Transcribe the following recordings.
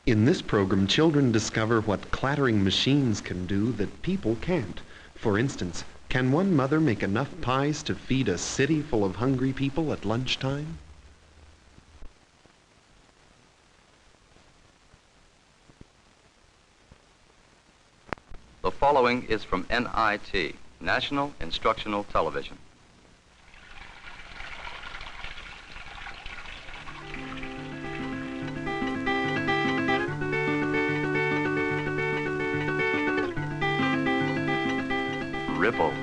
In this program, children discover what clattering machines can do that people can't. For instance, can one mother make enough pies to feed a city full of hungry people at lunchtime? The following is from NIT, National Instructional Television. Ripples.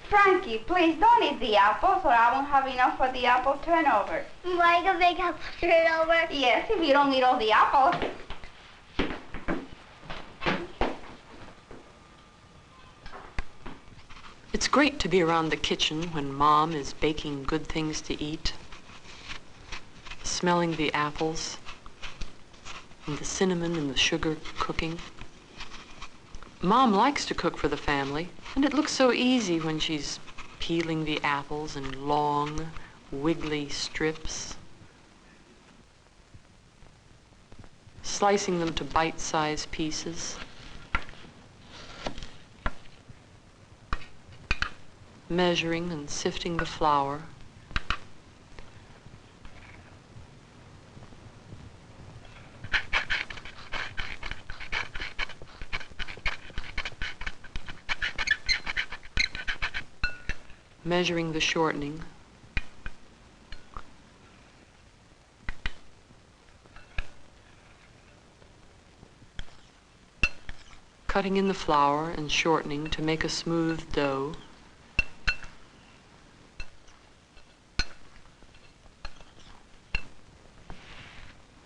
Frankie, please don't eat the apples or I won't have enough for the apple turnover. Like a big apple turnover? Yes, if you don't eat all the apples. It's great to be around the kitchen when Mom is baking good things to eat, smelling the apples and the cinnamon and the sugar cooking. Mom likes to cook for the family, and it looks so easy when she's peeling the apples in long, wiggly strips, slicing them to bite-sized pieces, measuring and sifting the flour, measuring the shortening, cutting in the flour and shortening to make a smooth dough,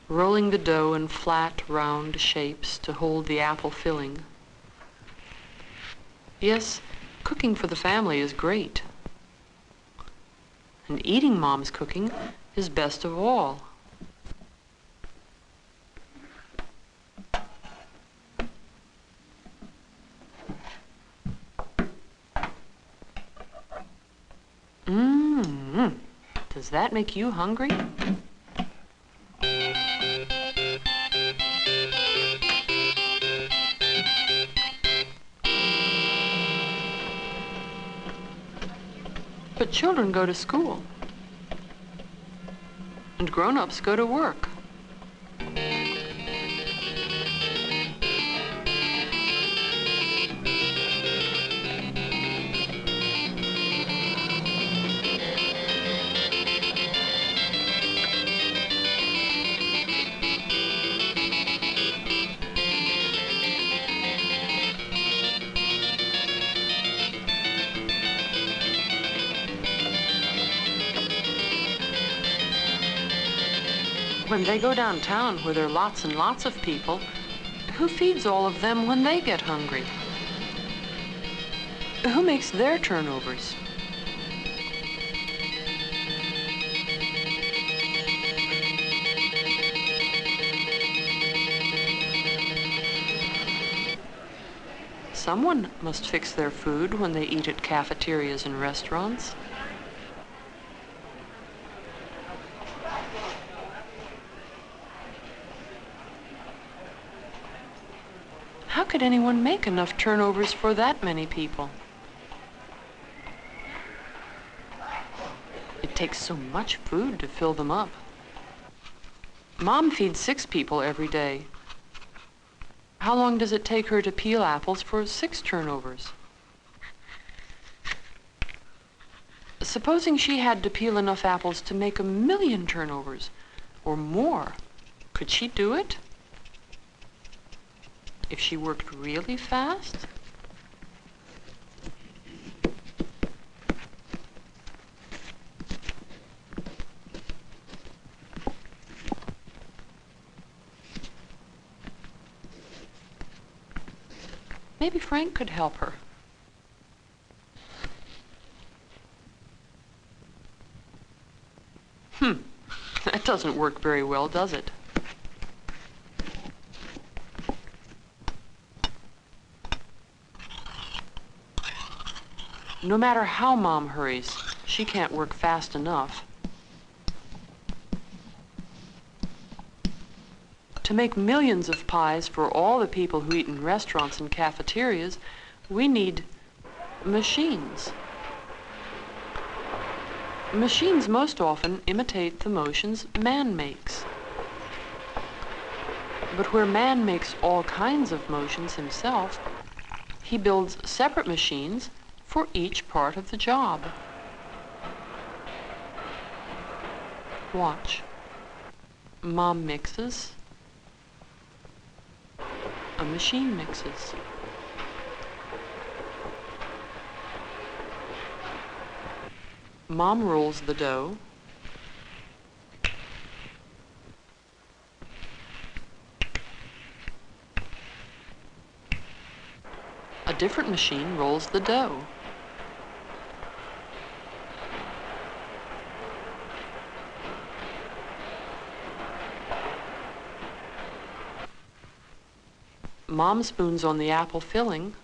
rolling the dough in flat, round shapes to hold the apple filling. Yes, cooking for the family is great. And eating Mom's cooking is best of all. Does that make you hungry? But children go to school, and grown-ups go to work. When they go downtown where there are lots and lots of people, who feeds all of them when they get hungry? Who makes their turnovers? Someone must fix their food when they eat at cafeterias and restaurants. How could anyone make enough turnovers for that many people? It takes so much food to fill them up. Mom feeds 6 people every day. How long does it take her to peel apples for 6 turnovers? Supposing she had to peel enough apples to make 1,000,000 turnovers or more, could she do it? If she worked really fast? Maybe Frank could help her. That doesn't work very well, does it? No matter how Mom hurries, she can't work fast enough. To make millions of pies for all the people who eat in restaurants and cafeterias, we need machines. Machines most often imitate the motions man makes. But where man makes all kinds of motions himself, he builds separate machines for each part of the job. Watch. Mom mixes. A machine mixes. Mom rolls the dough. A different machine rolls the dough. Mom spoons on the apple filling.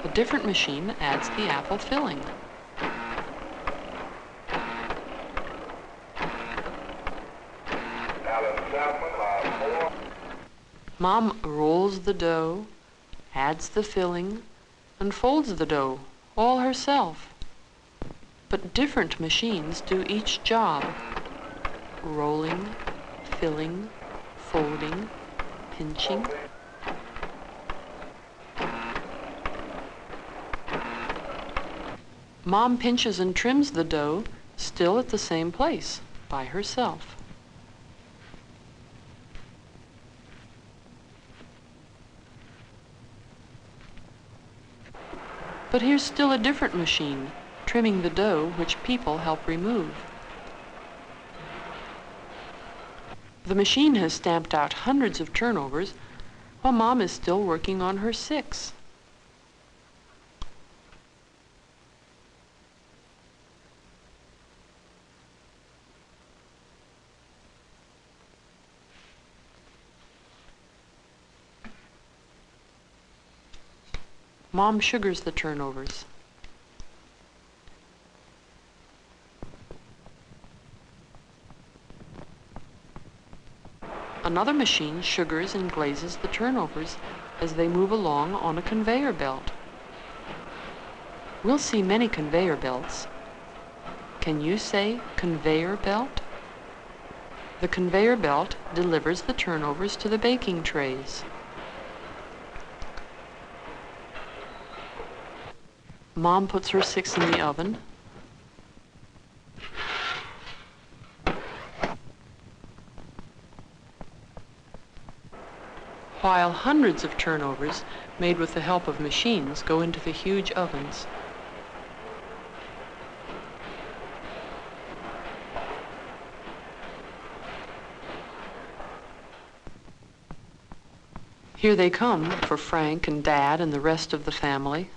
A different machine adds the apple filling. Mom rolls the dough, adds the filling, and folds the dough all herself. But different machines do each job. Rolling, filling, folding, pinching. Mom pinches and trims the dough still at the same place by herself. But here's still a different machine, trimming the dough which people help remove. The machine has stamped out hundreds of turnovers, while Mom is still working on her 6. Mom sugars the turnovers. Another machine sugars and glazes the turnovers as they move along on a conveyor belt. We'll see many conveyor belts. Can you say conveyor belt? The conveyor belt delivers the turnovers to the baking trays. Mom puts her 6 in the oven. While hundreds of turnovers made with the help of machines go into the huge ovens. Here they come for Frank and Dad and the rest of the family.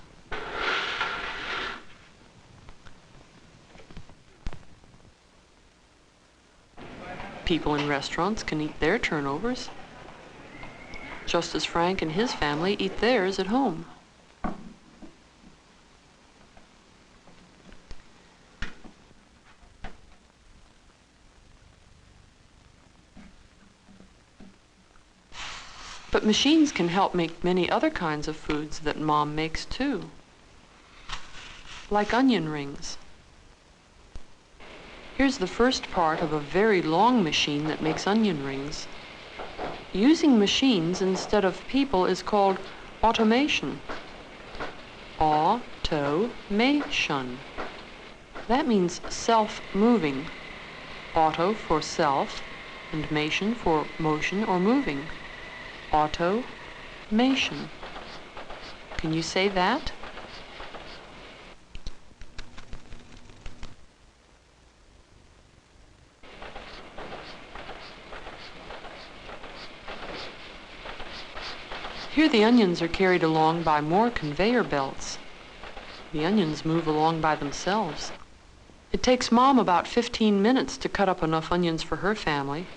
People in restaurants can eat their turnovers, just as Frank and his family eat theirs at home. But machines can help make many other kinds of foods that Mom makes too, like onion rings. Here's the first part of a very long machine that makes onion rings. Using machines instead of people is called automation. Automation. That means self-moving. Auto for self and mation for motion or moving. Automation. Can you say that? Here the onions are carried along by more conveyor belts. The onions move along by themselves. It takes Mom about 15 minutes to cut up enough onions for her family.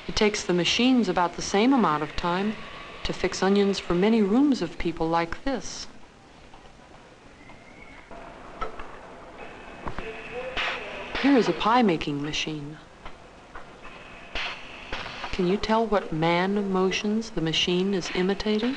It takes the machines about the same amount of time to fix onions for many rooms of people like this. Here is a pie-making machine. Can you tell what man motions the machine is imitating?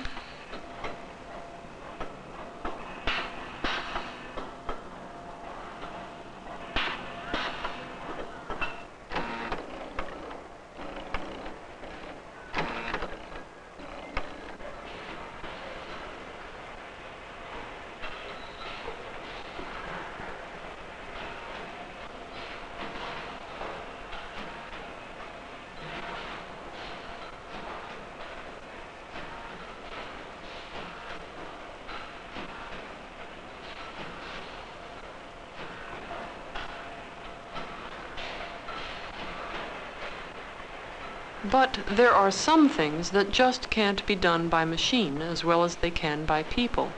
But there are some things that just can't be done by machine as well as they can by people.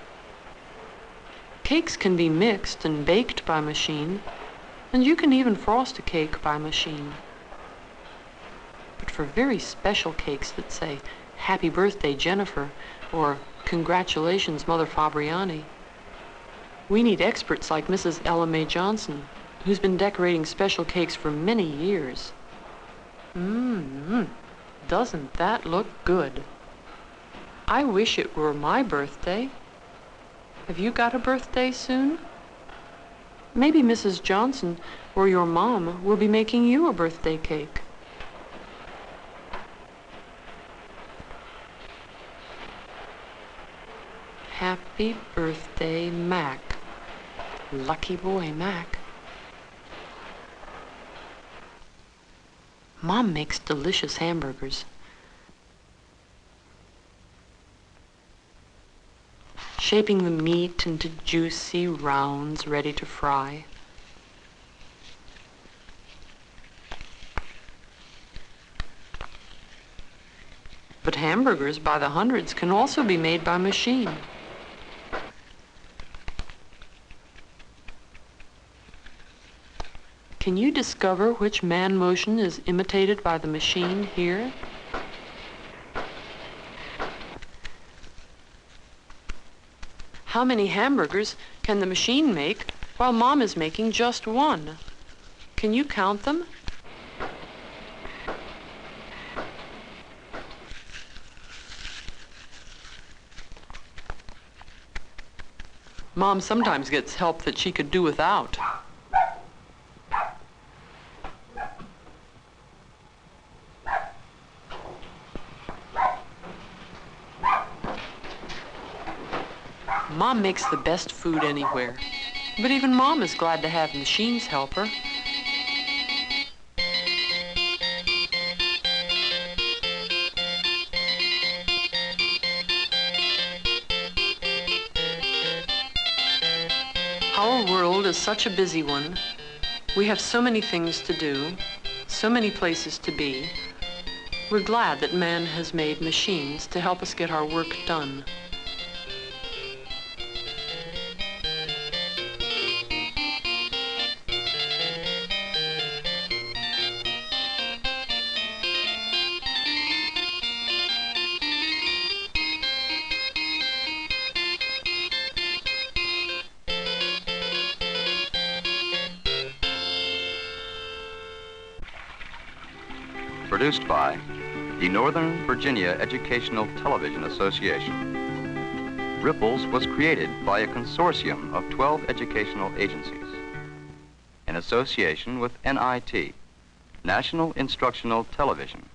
Cakes can be mixed and baked by machine, and you can even frost a cake by machine. But for very special cakes that say, "Happy Birthday, Jennifer," or "Congratulations, Mother Fabriani," we need experts like Mrs. Ella Mae Johnson, who's been decorating special cakes for many years. Doesn't that look good? I wish it were my birthday. Have you got a birthday soon? Maybe Mrs. Johnson or your mom will be making you a birthday cake. Happy birthday, Mac. Lucky boy, Mac. Mom makes delicious hamburgers. Shaping the meat into juicy rounds ready to fry. But hamburgers by the hundreds can also be made by machine. Can you discover which man motion is imitated by the machine here? How many hamburgers can the machine make while Mom is making just one? Can you count them? Mom sometimes gets help that she could do without. Mom makes the best food anywhere, but even Mom is glad to have machines help her. Our world is such a busy one. We have so many things to do, so many places to be. We're glad that man has made machines to help us get our work done. Produced by the Northern Virginia Educational Television Association. Ripples was created by a consortium of 12 educational agencies in association with NIT, National Instructional Television.